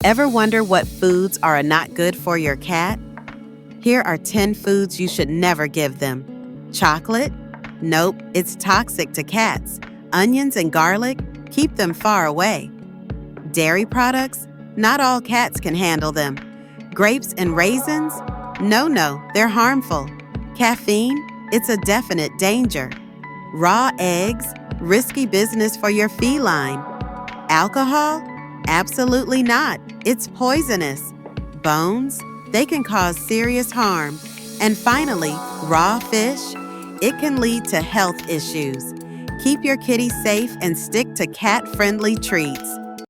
Ever wonder what foods are not good for your cat? Here are 10 foods you should never give them. Chocolate? Nope, it's toxic to cats. Onions and garlic? Keep them far away. Dairy products? Not all cats can handle them. Grapes and raisins? No, they're harmful. Caffeine? It's a definite danger. Raw eggs? Risky business for your feline. Alcohol? Absolutely not. It's poisonous. Bones? They can cause serious harm. And finally, raw fish? It can lead to health issues. Keep your kitty safe and stick to cat-friendly treats.